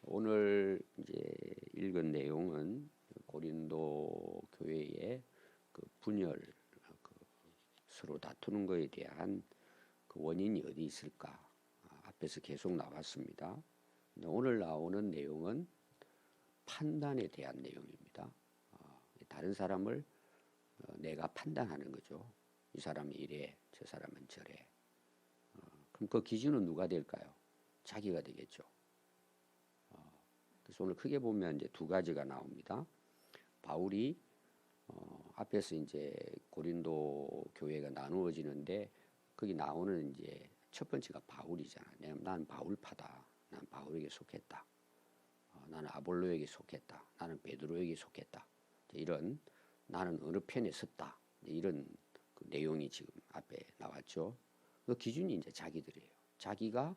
오늘 이제 읽은 내용은 고린도 교회의 그 분열, 그 서로 다투는 것에 대한 그 원인이 어디 있을까? 앞에서 계속 나왔습니다. 근데 오늘 나오는 내용은 판단에 대한 내용입니다. 다른 사람을 내가 판단하는 거죠. 이 사람이 이래, 저 사람은 저래. 그럼 그 기준은 누가 될까요? 자기가 되겠죠. 그래서 오늘 크게 보면 이제 두 가지가 나옵니다. 바울이 앞에서 이제 고린도 교회가 나누어지는데 거기 나오는 이제 첫 번째가 바울이잖아요. 난 바울파다. 난 바울에게 속했다. 나는 아볼로에게 속했다. 나는 베드로에게 속했다. 이런 나는 어느 편에 섰다. 이런 그 내용이 지금 앞에 나왔죠. 그 기준이 이제 자기들이에요. 자기가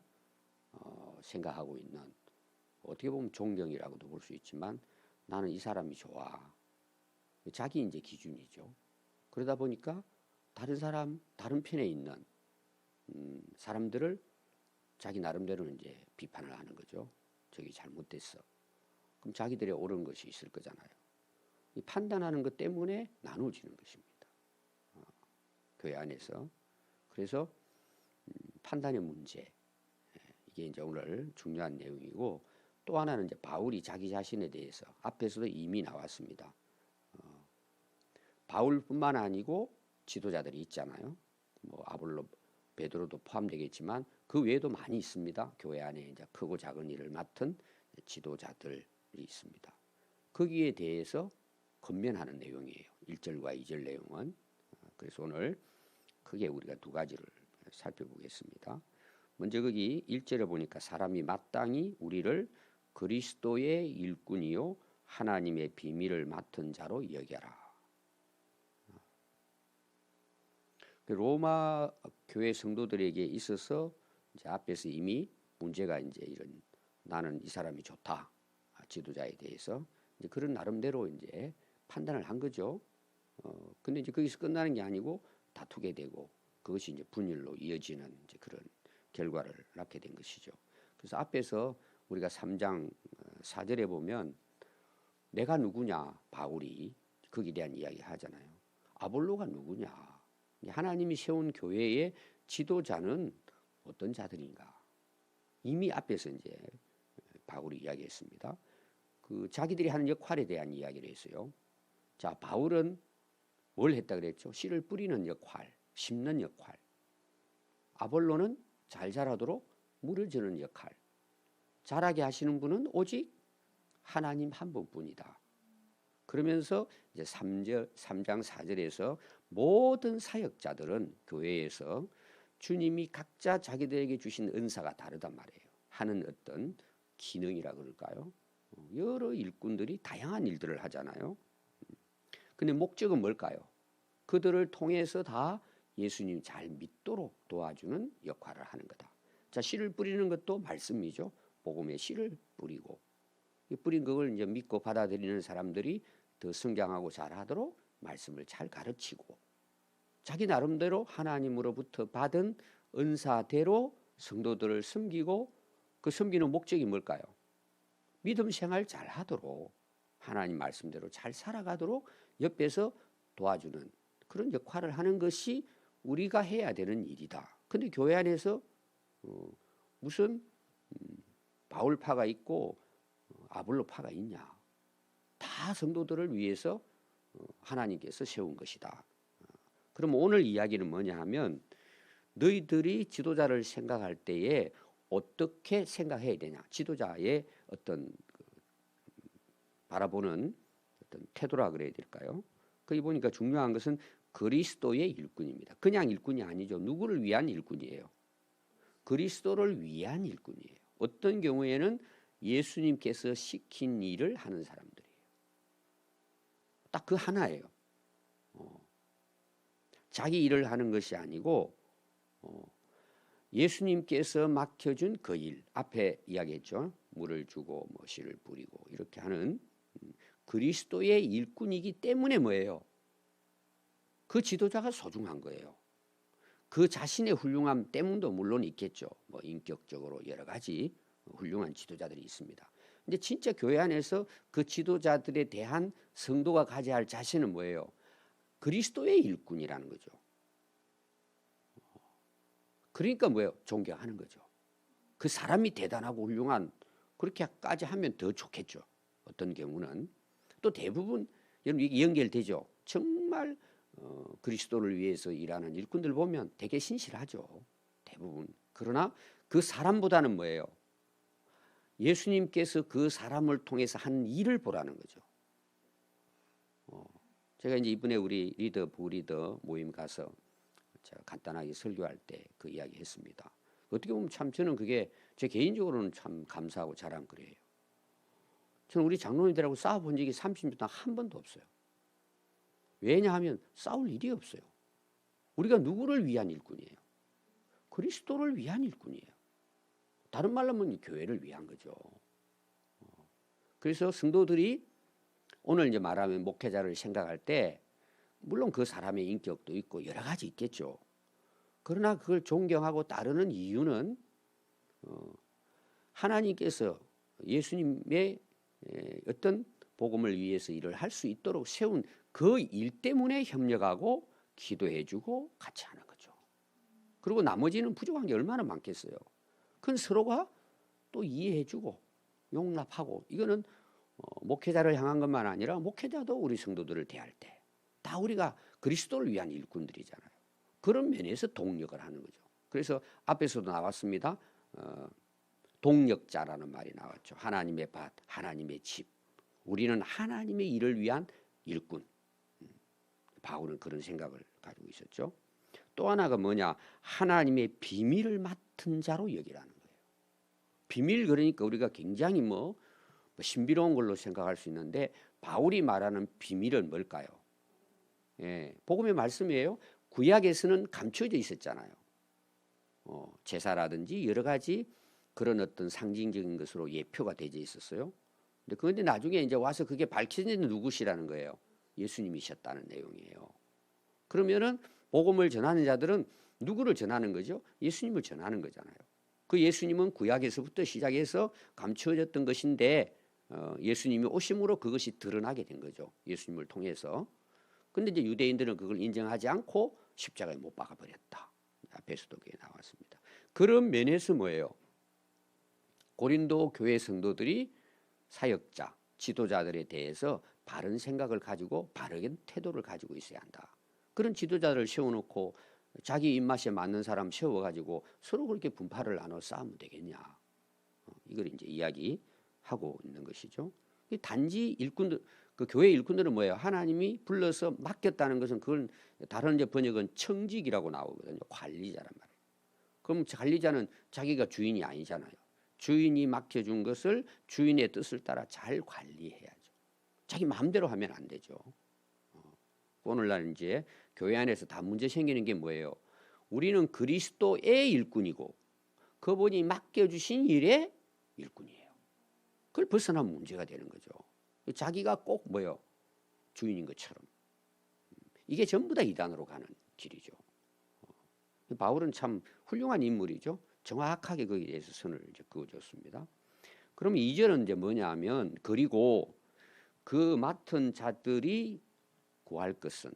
생각하고 있는 어떻게 보면 존경이라고도 볼 수 있지만 나는 이 사람이 좋아. 자기 이제 기준이죠. 그러다 보니까 다른 편에 있는 사람들을 자기 나름대로 이제 비판을 하는 거죠. 저기 잘못됐어. 그럼 자기들의 옳은 것이 있을 거잖아요. 이 판단하는 것 때문에 나누어지는 것입니다. 교회 안에서. 그래서 판단의 문제. 이게 이제 오늘 중요한 내용이고 또 하나는 이제 바울이 자기 자신에 대해서 앞에서도 이미 나왔습니다. 바울뿐만 아니고 지도자들이 있잖아요. 뭐 아볼로, 베드로도 포함되겠지만 그 외에도 많이 있습니다. 교회 안에 이제 크고 작은 일을 맡은 지도자들이 있습니다. 거기에 대해서 건면하는 내용이에요. 1절과 2절 내용은. 그래서 오늘 크게 우리가 두 가지를 살펴보겠습니다. 먼저 거기 1절에 보니까 사람이 마땅히 우리를 그리스도의 일꾼이요 하나님의 비밀을 맡은 자로 여겨라. 로마 교회 성도들에게 있어서 이제 앞에서 이미 문제가 이제 이런 나는 이 사람이 좋다. 지도자에 대해서 이제 그런 나름대로 이제 판단을 한 거죠. 근데 이제 거기서 끝나는 게 아니고 다투게 되고 그것이 이제 분열로 이어지는 이제 그런 결과를 낳게 된 것이죠. 그래서 앞에서 우리가 3장 4절에 보면 내가 누구냐 바울이 거기에 대한 이야기 하잖아요. 아볼로가 누구냐? 하나님이 세운 교회의 지도자는 어떤 자들인가? 이미 앞에서 이제 바울이 이야기했습니다. 그 자기들이 하는 역할에 대한 이야기를 했어요. 자, 바울은 뭘 했다 그랬죠? 씨를 뿌리는 역할, 심는 역할. 아볼로는 잘 자라도록 물을 주는 역할. 자라게 하시는 분은 오직 하나님 한 분뿐이다. 그러면서 이제 3장 4절에서 모든 사역자들은 교회에서 주님이 각자 자기들에게 주신 은사가 다르단 말이에요. 하는 어떤 기능이라 그럴까요? 여러 일꾼들이 다양한 일들을 하잖아요. 근데 목적은 뭘까요? 그들을 통해서 다 예수님 잘 믿도록 도와주는 역할을 하는 거다. 자, 씨를 뿌리는 것도 말씀이죠. 복음의 씨를 뿌리고 이 뿌린 그걸 이제 믿고 받아들이는 사람들이 더 성장하고 잘하도록 말씀을 잘 가르치고 자기 나름대로 하나님으로부터 받은 은사대로 성도들을 섬기고 그 섬기는 목적이 뭘까요? 믿음 생활 잘하도록 하나님 말씀대로 잘 살아가도록 옆에서 도와주는 그런 역할을 하는 것이 우리가 해야 되는 일이다. 근데 교회 안에서 무슨 바울파가 있고 아볼로파가 있냐? 다 성도들을 위해서 하나님께서 세운 것이다. 그럼 오늘 이야기는 뭐냐 하면 너희들이 지도자를 생각할 때에 어떻게 생각해야 되냐? 지도자의 어떤 바라보는 어떤 태도라 그래야 될까요? 거기 보니까 중요한 것은 그리스도의 일꾼입니다. 그냥 일꾼이 아니죠. 누구를 위한 일꾼이에요? 그리스도를 위한 일꾼이에요. 어떤 경우에는 예수님께서 시킨 일을 하는 사람들이에요. 딱 그 하나예요. 자기 일을 하는 것이 아니고 예수님께서 맡겨준 그 일, 앞에 이야기했죠. 물을 주고 뭐 씨를 뿌리고 이렇게 하는 그리스도의 일꾼이기 때문에 뭐예요? 그 지도자가 소중한 거예요. 그 자신의 훌륭함 때문도 물론 있겠죠. 뭐 인격적으로 여러 가지 훌륭한 지도자들이 있습니다. 근데 진짜 교회 안에서 그 지도자들에 대한 성도가 가져야 할 자세는 뭐예요? 그리스도의 일꾼이라는 거죠. 그러니까 뭐예요? 존경하는 거죠. 그 사람이 대단하고 훌륭한 그렇게까지 하면 더 좋겠죠. 어떤 경우는 또 대부분 여러분 이게 연결되죠. 정말 그리스도를 위해서 일하는 일꾼들 보면 되게 신실하죠. 대부분. 그러나 그 사람보다는 뭐예요? 예수님께서 그 사람을 통해서 한 일을 보라는 거죠. 제가 이제 이번에 우리 부리더 모임 가서 제가 간단하게 설교할 때 그 이야기 했습니다. 어떻게 보면 참 저는 그게 제 개인적으로는 참 감사하고 자랑거리예요. 저는 우리 장로님들하고 싸워본 적이 30년 동안 한 번도 없어요. 왜냐하면 싸울 일이 없어요. 우리가 누구를 위한 일꾼이에요? 그리스도를 위한 일꾼이에요. 다른 말로 하면 교회를 위한 거죠. 그래서 성도들이 오늘 이제 말하면 목회자를 생각할 때 물론 그 사람의 인격도 있고 여러 가지 있겠죠. 그러나 그걸 존경하고 따르는 이유는 하나님께서 예수님의 어떤 복음을 위해서 일을 할 수 있도록 세운 그 일 때문에 협력하고 기도해주고 같이 하는 거죠. 그리고 나머지는 부족한 게 얼마나 많겠어요. 그건 서로가 또 이해해주고 용납하고 이거는 목회자를 향한 것만 아니라 목회자도 우리 성도들을 대할 때 다 우리가 그리스도를 위한 일꾼들이잖아요. 그런 면에서 동력을 하는 거죠. 그래서 앞에서도 나왔습니다. 동력자라는 말이 나왔죠. 하나님의 밭, 하나님의 집. 우리는 하나님의 일을 위한 일꾼. 바울은 그런 생각을 가지고 있었죠. 또 하나가 뭐냐? 하나님의 비밀을 맡은 자로 여기라는 거예요. 비밀 그러니까 우리가 굉장히 신비로운 걸로 생각할 수 있는데 바울이 말하는 비밀은 뭘까요? 복음의 말씀이에요. 구약에서는 감춰져 있었잖아요. 제사라든지 여러 가지 그런 어떤 상징적인 것으로 예표가 되어 있었어요. 그런데 나중에 이제 와서 그게 밝혀진 누구시라는 거예요. 예수님이셨다는 내용이에요. 그러면은 복음을 전하는 자들은 누구를 전하는 거죠? 예수님을 전하는 거잖아요. 그 예수님은 구약에서부터 시작해서 감추어졌던 것인데 예수님이 오심으로 그것이 드러나게 된 거죠. 예수님을 통해서. 근데 이제 유대인들은 그걸 인정하지 않고 십자가에 못 박아 버렸다. 앞에서도 그게 나왔습니다. 그런 면에서 뭐예요? 고린도 교회 성도들이 사역자, 지도자들에 대해서 바른 생각을 가지고 바른 태도를 가지고 있어야 한다. 그런 지도자들을 세워놓고 자기 입맛에 맞는 사람 세워가지고 서로 그렇게 분파를 나눠 싸우면 되겠냐? 이걸 이제 이야기하고 있는 것이죠. 단지 일꾼들, 그 교회 일꾼들은 뭐예요? 하나님이 불러서 맡겼다는 것은 그건 다른 이제 번역은 청직이라고 나오거든요. 관리자란 말이에요. 그럼 관리자는 자기가 주인이 아니잖아요. 주인이 맡겨준 것을 주인의 뜻을 따라 잘 관리해야죠. 자기 마음대로 하면 안 되죠. 오늘날 이제 교회 안에서 다 문제 생기는 게 뭐예요? 우리는 그리스도의 일꾼이고 그분이 맡겨주신 일의 일꾼이에요. 그걸 벗어나면 문제가 되는 거죠. 자기가 꼭 뭐예요? 주인인 것처럼. 이게 전부 다 이단으로 가는 길이죠. 바울은 참 훌륭한 인물이죠. 정확하게 거기에 대해서 선을 이제 그어줬습니다. 그러면 2절은 이제 뭐냐 하면 그리고 그 맡은 자들이 구할 것은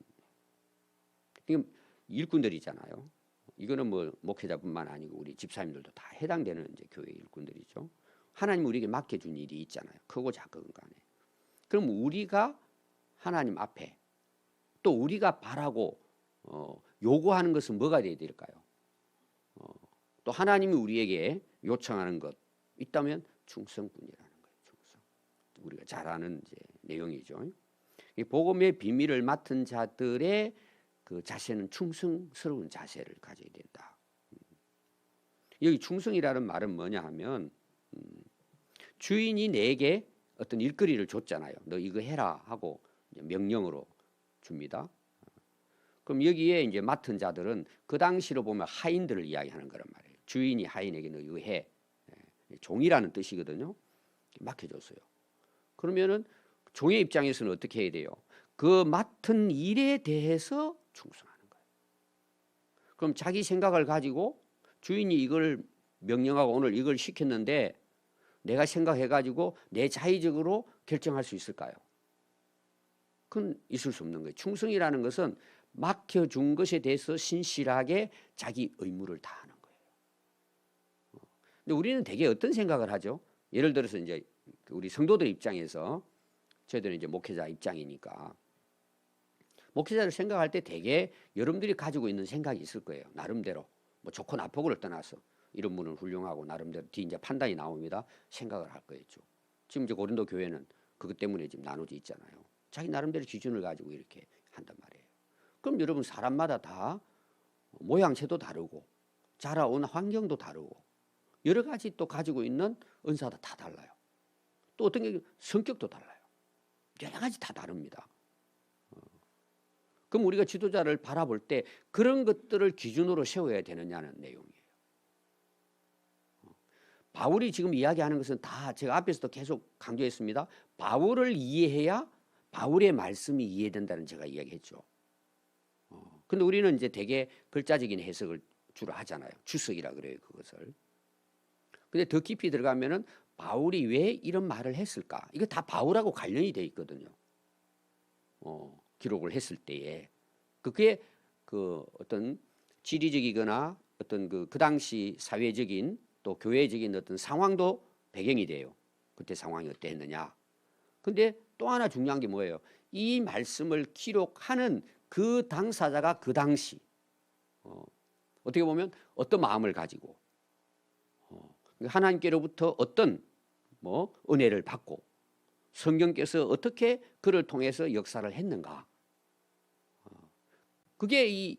이건 일꾼들이잖아요. 이거는 목회자뿐만 아니고 우리 집사님들도 다 해당되는 이제 교회 일꾼들이죠. 하나님 우리에게 맡겨준 일이 있잖아요. 크고 작은 간에. 그럼 우리가 하나님 앞에 또 우리가 바라고 요구하는 것은 뭐가 되어야 될까요? 또 하나님이 우리에게 요청하는 것 있다면 충성뿐이라는 거예요. 충성. 우리가 잘 아는 이제 내용이죠. 이 복음의 비밀을 맡은 자들의 그 자세는 충성스러운 자세를 가져야 된다. 여기 충성이라는 말은 뭐냐 하면 주인이 내게 어떤 일거리를 줬잖아요. 너 이거 해라 하고 명령으로 줍니다. 그럼 여기에 이제 맡은 자들은 그 당시로 보면 하인들을 이야기하는 거란 말이에요. 주인이 하인에게 너 이거 해. 종이라는 뜻이거든요. 맡겨줬어요. 그러면은 종의 입장에서는 어떻게 해야 돼요? 그 맡은 일에 대해서 충성하는 거예요. 그럼 자기 생각을 가지고 주인이 이걸 명령하고 오늘 이걸 시켰는데 내가 생각해가지고 내 자의적으로 결정할 수 있을까요? 그건 있을 수 없는 거예요. 충성이라는 것은 맡겨준 것에 대해서 신실하게 자기 의무를 다하는 거예요. 근데 우리는 대개 어떤 생각을 하죠? 예를 들어서 이제 우리 성도들 입장에서 저희들은 이제 목회자 입장이니까 목회자를 생각할 때 대개 여러분들이 가지고 있는 생각이 있을 거예요. 나름대로 뭐 좋고 나쁘고를 떠나서 이런 분은 훌륭하고 나름대로 뒤 이제 판단이 나옵니다. 생각을 할 거겠죠. 지금 이제 고린도 교회는 그것 때문에 지금 나눠져 있잖아요. 자기 나름대로 기준을 가지고 이렇게 한단 말이에요. 그럼 여러분 사람마다 다 모양새도 다르고 자라온 환경도 다르고 여러 가지 또 가지고 있는 은사도 다 달라요. 또 어떤 게 성격도 달라요. 여러 가지 다 다릅니다. 그럼 우리가 지도자를 바라볼 때 그런 것들을 기준으로 세워야 되느냐는 내용이에요. 바울이 지금 이야기하는 것은 다 제가 앞에서도 계속 강조했습니다. 바울을 이해해야 바울의 말씀이 이해된다는 제가 이야기했죠. 근데 우리는 이제 되게 글자적인 해석을 주로 하잖아요. 주석이라 그래요, 그것을. 근데 더 깊이 들어가면은 바울이 왜 이런 말을 했을까? 이거 다 바울하고 관련이 돼 있거든요. 기록을 했을 때에 그게 그 어떤 지리적이거나 어떤 그 당시 사회적인 또 교회적인 어떤 상황도 배경이 돼요. 그때 상황이 어땠느냐. 근데 또 하나 중요한 게 뭐예요? 이 말씀을 기록하는 그 당사자가 그 당시 어떻게 보면 어떤 마음을 가지고 하나님께로부터 어떤 뭐 은혜를 받고 성경께서 어떻게 그를 통해서 역사를 했는가. 그게 이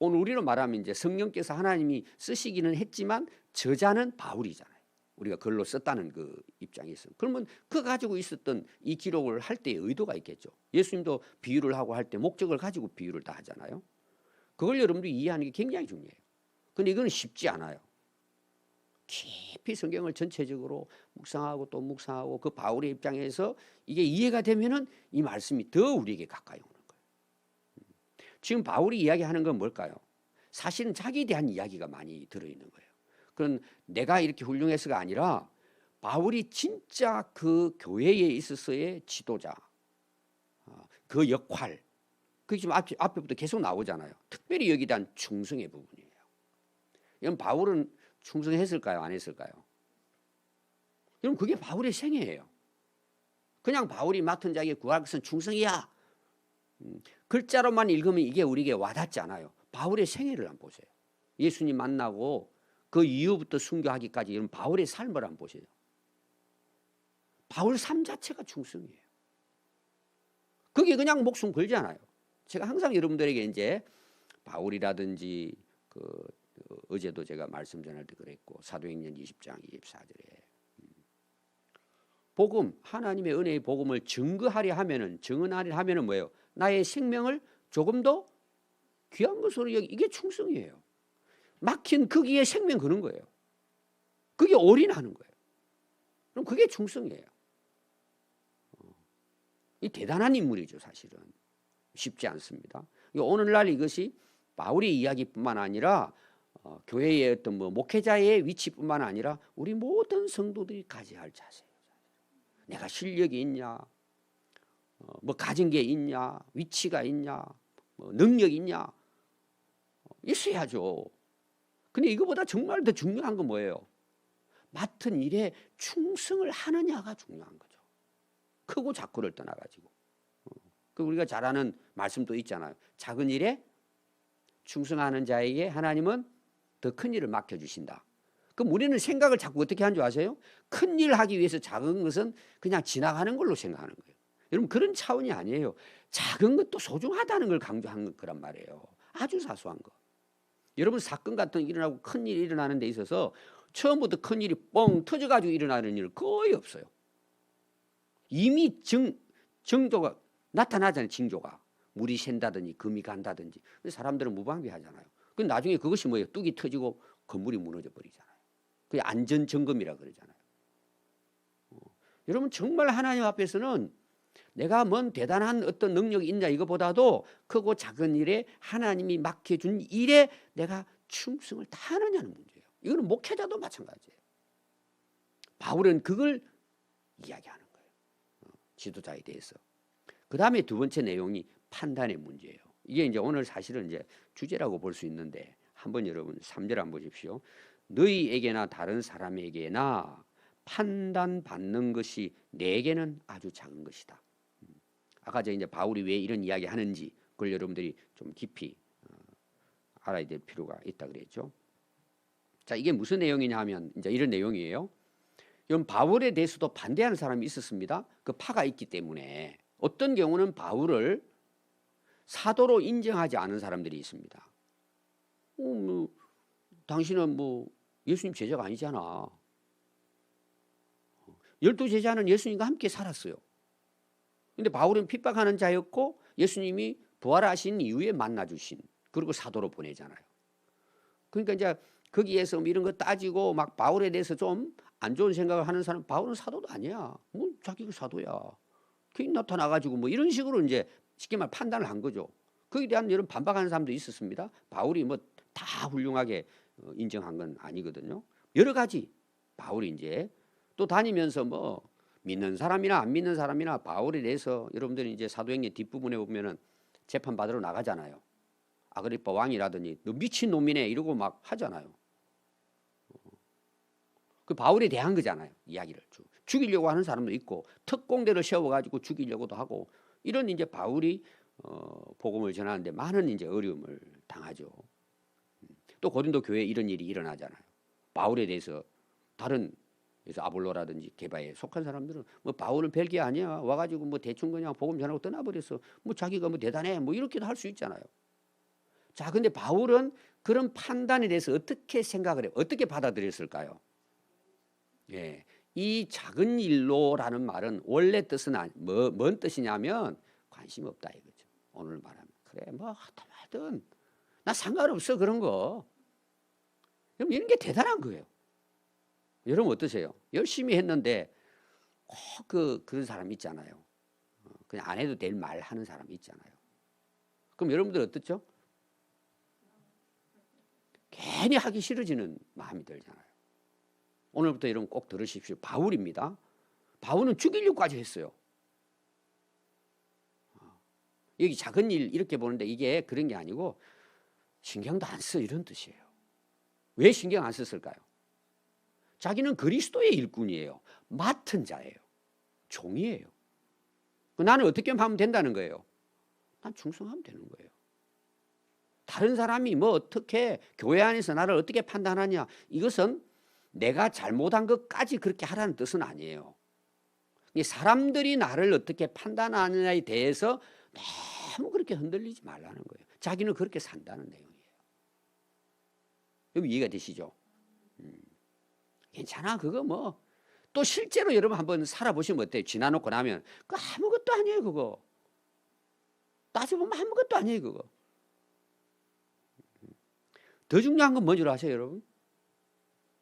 오늘 우리로 말하면 이제 성령께서 하나님이 쓰시기는 했지만 저자는 바울이잖아요. 우리가 글로 썼다는 그 입장에 있어요. 그러면 그 가지고 있었던 이 기록을 할 때의 의도가 있겠죠. 예수님도 비유를 하고 할 때 목적을 가지고 비유를 다 하잖아요. 그걸 여러분들이 이해하는 게 굉장히 중요해요. 근데 이거는 쉽지 않아요. 깊이 성경을 전체적으로 묵상하고 또 묵상하고 그 바울의 입장에서 이게 이해가 되면은 이 말씀이 더 우리에게 가까이 오는 거예요. 지금 바울이 이야기하는 건 뭘까요? 사실은 자기에 대한 이야기가 많이 들어있는 거예요. 그런 내가 이렇게 훌륭해서가 아니라 바울이 진짜 그 교회에 있어서의 지도자, 그 역할, 그게 지금 앞에부터 계속 나오잖아요. 특별히 여기에 대한 충성의 부분이에요. 이건 바울은 충성했을까요? 안 했을까요? 여러분 그게 바울의 생애예요. 그냥 바울이 맡은 자에게 구할 것은 충성이야. 글자로만 읽으면 이게 우리에게 와닿지 않아요. 바울의 생애를 한번 보세요. 예수님 만나고 그 이후부터 순교하기까지 이런 바울의 삶을 한번 보세요. 바울 삶 자체가 충성이에요. 그게 그냥 목숨 걸잖아요. 제가 항상 여러분들에게 이제 바울이라든지 어제도 제가 말씀 전할 때 그랬고 사도행전 20장 24절에 복음 하나님의 은혜의 복음을 증거하려 하면은 뭐예요? 나의 생명을 조금 더 귀한 것으로 여기 이게 충성이에요. 막힌 거기에 생명 거는 거예요. 그게 올인하는 거예요. 그럼 그게 충성이에요. 이 대단한 인물이죠, 사실은. 쉽지 않습니다. 오늘날 이것이 바울의 이야기뿐만 아니라 교회의 어떤 뭐 목회자의 위치뿐만 아니라 우리 모든 성도들이 가져야 할 자세예요. 내가 실력이 있냐, 뭐 가진 게 있냐, 위치가 있냐, 뭐 능력이 있냐, 있어야죠. 근데 이거보다 정말 더 중요한 건 뭐예요? 맡은 일에 충성을 하느냐가 중요한 거죠. 크고 작고를 떠나가지고. 그 우리가 잘 아는 말씀도 있잖아요. 작은 일에 충성하는 자에게 하나님은 더 큰 일을 맡겨주신다. 그럼 우리는 생각을 자꾸 어떻게 하는 줄 아세요? 큰 일 하기 위해서 작은 것은 그냥 지나가는 걸로 생각하는 거예요. 여러분 그런 차원이 아니에요. 작은 것도 소중하다는 걸 강조한 거란 말이에요. 아주 사소한 거. 여러분 사건 같은 게 일어나고 큰 일이 일어나는 데 있어서 처음부터 큰 일이 뻥 터져가지고 일어나는 일은 거의 없어요. 이미 정조가 나타나잖아요. 징조가. 물이 샌다든지 금이 간다든지. 사람들은 무방비하잖아요. 근데 나중에 그것이 뭐예요? 뚝이 터지고 건물이 무너져 버리잖아요. 그게 안전점검이라 그러잖아요. 여러분 정말 하나님 앞에서는 내가 뭔 대단한 어떤 능력이 있냐 이거보다도 크고 작은 일에 하나님이 맡겨준 일에 내가 충성을 다하느냐는 문제예요. 이거는 목회자도 마찬가지예요. 바울은 그걸 이야기하는 거예요. 지도자에 대해서. 그 다음에 두 번째 내용이 판단의 문제예요. 이게 이제 오늘 사실은 이제 주제라고 볼 수 있는데 한번 여러분 3절 한번 보십시오. 너희에게나 다른 사람에게나 판단받는 것이 내게는 아주 작은 것이다. 아까 이제 바울이 왜 이런 이야기 하는지 그걸 여러분들이 좀 깊이 알아야 될 필요가 있다 그랬죠. 자, 이게 무슨 내용이냐 하면 이제 이런 내용이에요. 이건 바울에 대해서도 반대하는 사람이 있었습니다. 그 파가 있기 때문에 어떤 경우는 바울을 사도로 인정하지 않은 사람들이 있습니다. 당신은 예수님 제자가 아니잖아. 12제자는 예수님과 함께 살았어요. 근데 바울은 핍박하는 자였고 예수님이 부활하신 이후에 만나주신, 그리고 사도로 보내잖아요. 그러니까 이제 거기에서 이런 거 따지고 막 바울에 대해서 좀 안 좋은 생각을 하는 사람, 바울은 사도도 아니야. 자기가 사도야. 그게 나타나가지고 이런 식으로 이제 쉽게 말 판단을 한 거죠. 거기에 대한 이런 반박하는 사람도 있었습니다. 바울이 다 훌륭하게 인정한 건 아니거든요. 여러 가지 바울이 이제 또 다니면서 믿는 사람이나 안 믿는 사람이나 바울에 대해서 여러분들이 이제 사도행전 뒷부분에 보면은 재판 받으러 나가잖아요. 아그리빠 왕이라더니 너 미친 놈이네 이러고 막 하잖아요. 그 바울에 대한 거잖아요. 이야기를 죽이려고 하는 사람도 있고 특공대를 세워가지고 죽이려고도 하고 이런 이제 바울이 복음을 전하는데 많은 이제 어려움을 당하죠. 또 고린도 교회에 이런 일이 일어나잖아요. 바울에 대해서 다른 그래서 아볼로라든지 게바에 속한 사람들은 바울은 별게 아니야. 와가지고 대충 그냥 복음 전하고 떠나버렸어. 자기가 대단해. 이렇게도 할 수 있잖아요. 자, 근데 바울은 그런 판단에 대해서 어떻게 생각을 해요? 어떻게 받아들였을까요? 예, 이 작은 일로라는 말은 원래 뜻은 뭔 뜻이냐면 관심 없다 이거죠. 오늘 말하면 그래 하든 나 상관없어 그런 거. 여러분 이런 게 대단한 거예요. 여러분 어떠세요? 열심히 했는데 꼭 그런 사람 있잖아요. 그냥 안 해도 될 말 하는 사람 있잖아요. 그럼 여러분들 어떻죠? 괜히 하기 싫어지는 마음이 들잖아요. 오늘부터 여러분 꼭 들으십시오. 바울입니다. 바울은 죽이려고까지 했어요. 여기 작은 일 이렇게 보는데 이게 그런 게 아니고 신경도 안 써 이런 뜻이에요. 왜 신경 안 썼을까요? 자기는 그리스도의 일꾼이에요. 맡은 자예요. 종이에요. 나는 어떻게 하면 된다는 거예요? 난 충성하면 되는 거예요. 다른 사람이 어떻게 교회 안에서 나를 어떻게 판단하냐, 이것은 내가 잘못한 것까지 그렇게 하라는 뜻은 아니에요. 사람들이 나를 어떻게 판단하느냐에 대해서 너무 그렇게 흔들리지 말라는 거예요. 자기는 그렇게 산다는 내용이에요. 여기 이해가 되시죠? 괜찮아 그거 또 실제로 여러분 한번 살아보시면 어때요? 지나놓고 나면 그거 아무것도 아니에요. 그거 따져보면 아무것도 아니에요. 그거 더 중요한 건 뭔지 아세요 여러분?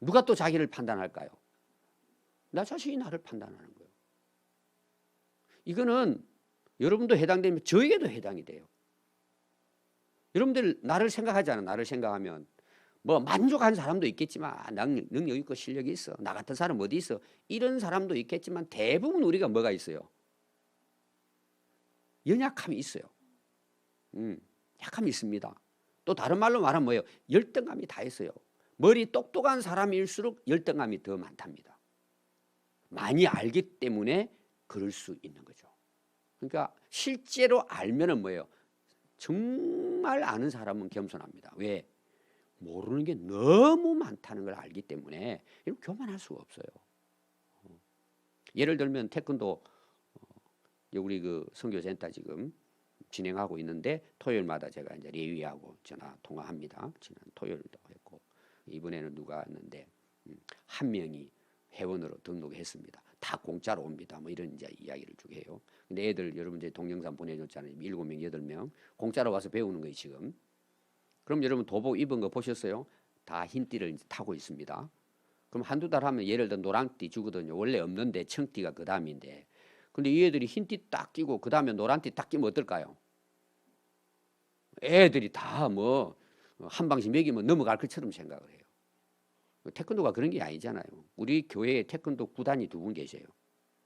누가 또 자기를 판단할까요? 나 자신이 나를 판단하는 거예요. 이거는 여러분도 해당되면 저에게도 해당이 돼요. 여러분들 나를 생각하잖아요. 나를 생각하면 만족한 사람도 있겠지만 능력 있고 실력이 있어. 나 같은 사람 어디 있어. 이런 사람도 있겠지만 대부분 우리가 뭐가 있어요? 연약함이 있어요. 약함이 있습니다. 또 다른 말로 말하면 뭐예요? 열등감이 다 있어요. 머리 똑똑한 사람일수록 열등감이 더 많답니다. 많이 알기 때문에 그럴 수 있는 거죠. 그러니까 실제로 알면은 뭐예요? 정말 아는 사람은 겸손합니다. 왜? 모르는 게 너무 많다는 걸 알기 때문에 이런 교만할 수가 없어요. 예를 들면 태권도 우리 선교센터 지금 진행하고 있는데 토요일마다 제가 이제 레위하고 전화 통화합니다. 지난 토요일도 했고 이번에는 누가 왔는데 한 명이 회원으로 등록했습니다. 다 공짜로 옵니다. 이런 이제 이야기를 쭉 해요. 근데 애들 여러분 이제 동영상 보내줬잖아요. 7명, 8명 공짜로 와서 배우는 거예요 지금. 그럼 여러분 도복 입은 거 보셨어요? 다 흰띠를 이제 타고 있습니다. 그럼 한두 달 하면 예를 들어 노란띠 주거든요. 원래 없는데 청띠가 그 다음인데. 근데 이 애들이 흰띠 딱 끼고 그 다음에 노란띠 딱 끼면 어떨까요? 애들이 다 한 방씩 먹이면 넘어갈 것처럼 생각을 해요. 태권도가 그런 게 아니잖아요. 우리 교회에 태권도 구단이 2분 계세요.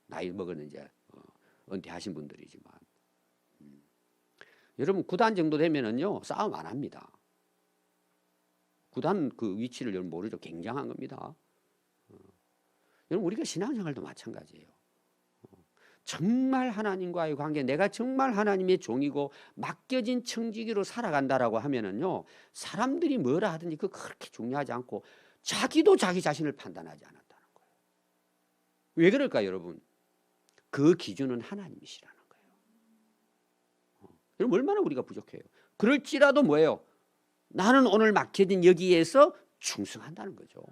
나이 먹은 이제 은퇴하신 분들이지만 여러분 구단 정도 되면은요 싸움 안 합니다. 구단 그 위치를 여러분 모르죠. 굉장한 겁니다. 여러분 우리가 신앙생활도 마찬가지예요. 정말 하나님과의 관계, 내가 정말 하나님의 종이고 맡겨진 청지기로 살아간다라고 하면은요 사람들이 뭐라 하든지 그거 그렇게 중요하지 않고 자기도 자기 자신을 판단하지 않았다는 거예요. 왜 그럴까요, 여러분? 그 기준은 하나님이시라는 거예요. 여러분 얼마나 우리가 부족해요. 그럴지라도 뭐예요? 나는 오늘 맡겨진 여기에서 충성한다는 거죠.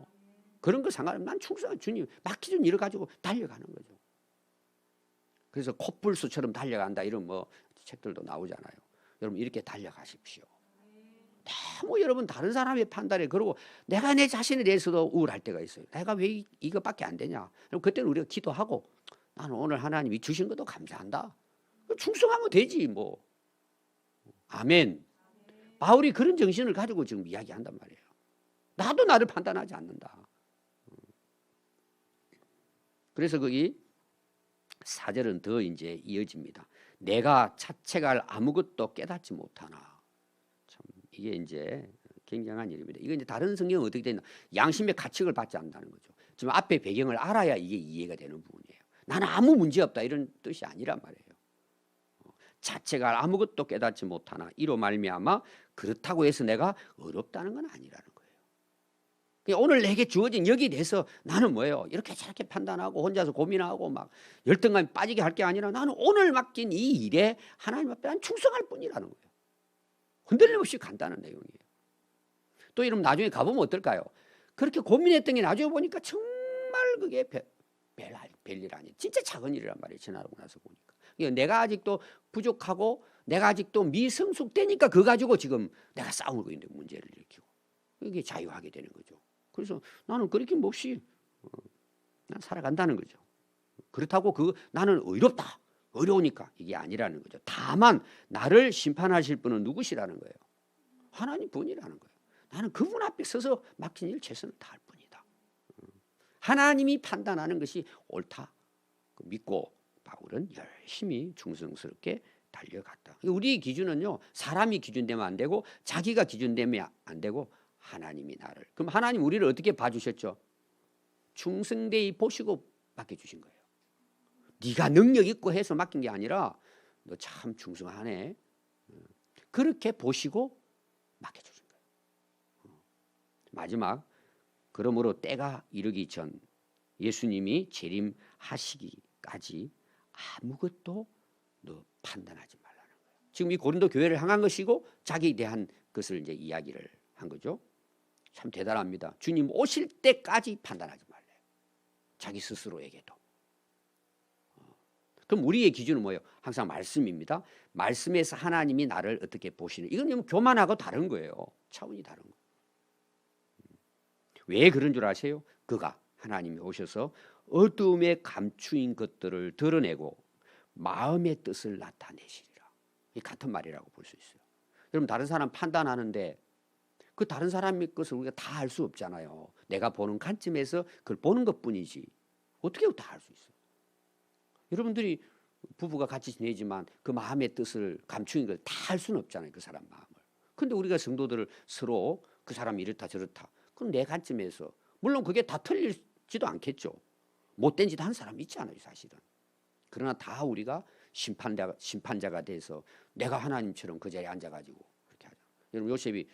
그런 거 상관없이 난 충성한 주님 맡겨진 일을 가지고 달려가는 거죠. 그래서 코뿔소처럼 달려간다 이런 뭐 책들도 나오잖아요. 여러분 이렇게 달려가십시오. 너무 여러분 다른 사람의 판단에 그러고 내가 내 자신에 대해서도 우울할 때가 있어요. 내가 왜 이것밖에 안 되냐. 그럼 그때는 우리가 기도하고 나는 오늘 하나님이 주신 것도 감사한다. 충성하면 되지 뭐. 아멘. 바울이 그런 정신을 가지고 지금 이야기한단 말이에요. 나도 나를 판단하지 않는다. 그래서 거기 4절은 더 이제 이어집니다. 내가 자책할 아무것도 깨닫지 못하나. 참 이게 이제 굉장한 일입니다. 이거 이제 다른 성경은 어떻게 되나? 양심의 가책을 받지 않는다는 거죠. 지금 앞에 배경을 알아야 이게 이해가 되는 부분이에요. 나는 아무 문제 없다 이런 뜻이 아니란 말이에요. 자책할 아무것도 깨닫지 못하나 이로 말미암아 그렇다고 해서 내가 어렵다는 건 아니라는 거예요. 오늘 내게 주어진 여기에 대해서 나는 뭐예요? 이렇게 저렇게 판단하고 혼자서 고민하고 막 열등감이 빠지게 할 게 아니라 나는 오늘 맡긴 이 일에 하나님 앞에 난 충성할 뿐이라는 거예요. 흔들림 없이 간다는 내용이에요. 또 여러분 나중에 가보면 어떨까요? 그렇게 고민했던 게 나중에 보니까 정말 그게 별일 아니에요. 진짜 작은 일이란 말이에요. 지나고 나서 보니까. 내가 아직도 부족하고 내가 아직도 미성숙되니까 그거 가지고 지금 내가 싸우고 있는 문제를 일으키고 이게 자유하게 되는 거죠. 그래서 나는 그렇게 몹시 난 살아간다는 거죠. 그렇다고 나는 의롭다. 어려우니까 이게 아니라는 거죠. 다만 나를 심판하실 분은 누구시라는 거예요? 하나님 분이라는 거예요. 나는 그분 앞에 서서 맡긴 일 최선을 다할 뿐이다. 하나님이 판단하는 것이 옳다. 믿고 바울은 열심히 충성스럽게 달려갔다. 우리 기준은요. 사람이 기준되면 안 되고 자기가 기준되면 안 되고 하나님이 나를. 그럼 하나님 우리를 어떻게 봐주셨죠? 충성되이 보시고 맡겨주신 거예요. 네가 능력 있고 해서 맡긴 게 아니라 너 참 충성하네. 그렇게 보시고 맡겨주신 거예요. 마지막 그러므로 때가 이르기 전 예수님이 재림하시기까지 아무것도 너 판단하지 말라는 거예요. 지금 이 고린도 교회를 향한 것이고 자기에 대한 것을 이제 이야기를 한 거죠. 참 대단합니다. 주님 오실 때까지 판단하지 말래요. 자기 스스로에게도. 그럼 우리의 기준은 뭐예요? 항상 말씀입니다. 말씀에서 하나님이 나를 어떻게 보시는, 이건 교만하고 다른 거예요. 차원이 다른 거예요. 왜 그런 줄 아세요? 그가 하나님이 오셔서 어두움에 감추인 것들을 드러내고 마음의 뜻을 나타내시리라. 이 같은 말이라고 볼 수 있어요. 여러분 다른 사람 판단하는데 그 다른 사람의 것을 우리가 다 알 수 없잖아요. 내가 보는 관점에서 그걸 보는 것뿐이지 어떻게 다 알 수 있어요? 여러분들이 부부가 같이 지내지만 그 마음의 뜻을 감추는 걸 다 알 수는 없잖아요. 그 사람 마음을. 그런데 우리가 성도들을 서로 그 사람이 이렇다 저렇다. 그럼 내 관점에서 물론 그게 다 틀리지도 않겠죠. 못된 짓 한 사람 있잖아요. 사실은. 그러나 다 우리가 심판자가 돼서 내가 하나님처럼 그 자리에 앉아가지고 그렇게 하죠. 여러분 요셉이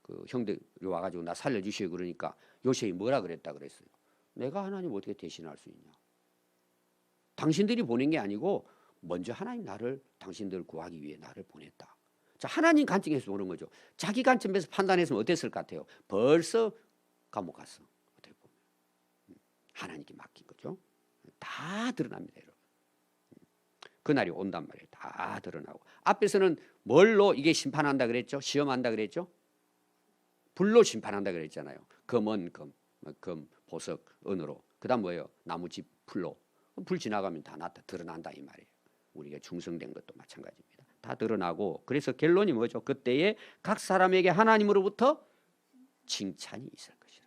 그 형들이 와가지고 나 살려주시오 그러니까 요셉이 뭐라 그랬다 그랬어요. 내가 하나님 어떻게 대신할 수 있냐. 당신들이 보낸 게 아니고 먼저 하나님 나를 당신들을 구하기 위해 나를 보냈다. 자, 하나님 관점에서 보는 거죠. 자기 관점에서 판단했으면 어땠을 것 같아요? 벌써 감옥 갔어. 어떻게 보면 하나님께 맡긴 거죠. 다 드러납니다, 여러분. 그날이 온단 말이에요. 다 드러나고 앞에서는 뭘로 이게 심판한다 그랬죠? 시험한다 그랬죠? 불로 심판한다 그랬잖아요. 금은 금, 보석, 은으로. 그다음 뭐예요? 나무집 풀로. 불 지나가면 다 드러난다 이 말이에요. 우리가 충성된 것도 마찬가지입니다. 다 드러나고 그래서 결론이 뭐죠? 그때에 각 사람에게 하나님으로부터 칭찬이 있을 것이라.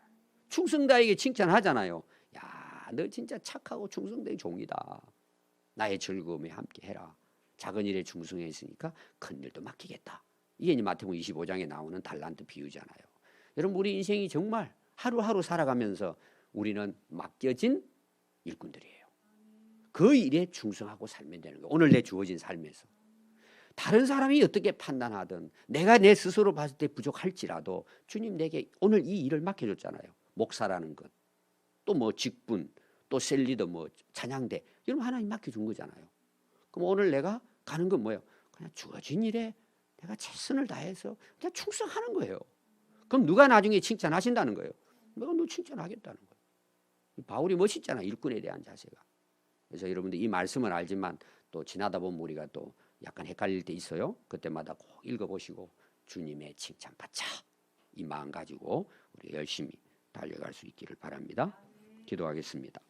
충성다에게 칭찬하잖아요. 야, 너 진짜 착하고 충성된 종이다. 나의 즐거움에 함께 해라. 작은 일에 충성했으니까 큰 일도 맡기겠다. 이게 이제 마태복음 25장에 나오는 달란트 비유잖아요. 여러분, 우리 인생이 정말 하루하루 살아가면서 우리는 맡겨진 일꾼들이에요. 그 일에 충성하고 살면 되는 거예요. 오늘 내 주어진 삶에서. 다른 사람이 어떻게 판단하든 내가 내 스스로 봤을 때 부족할지라도 주님 내게 오늘 이 일을 맡겨줬잖아요. 목사라는 것, 또 뭐 직분, 또 셀리더, 뭐 찬양대, 이런 거 하나님 맡겨준 거잖아요. 그럼 오늘 내가 가는 건 뭐예요? 그냥 주어진 일에 내가 최선을 다해서 그냥 충성하는 거예요. 그럼 누가 나중에 칭찬하신다는 거예요? 내가 너 칭찬하겠다는 거예요. 바울이 멋있잖아, 일꾼에 대한 자세가. 그래서 여러분들 이 말씀을 알지만 또 지나다 보면 우리가 또 약간 헷갈릴 때 있어요. 그때마다 꼭 읽어보시고 주님의 칭찬 받자, 이 마음 가지고 우리 열심히 달려갈 수 있기를 바랍니다. 기도하겠습니다.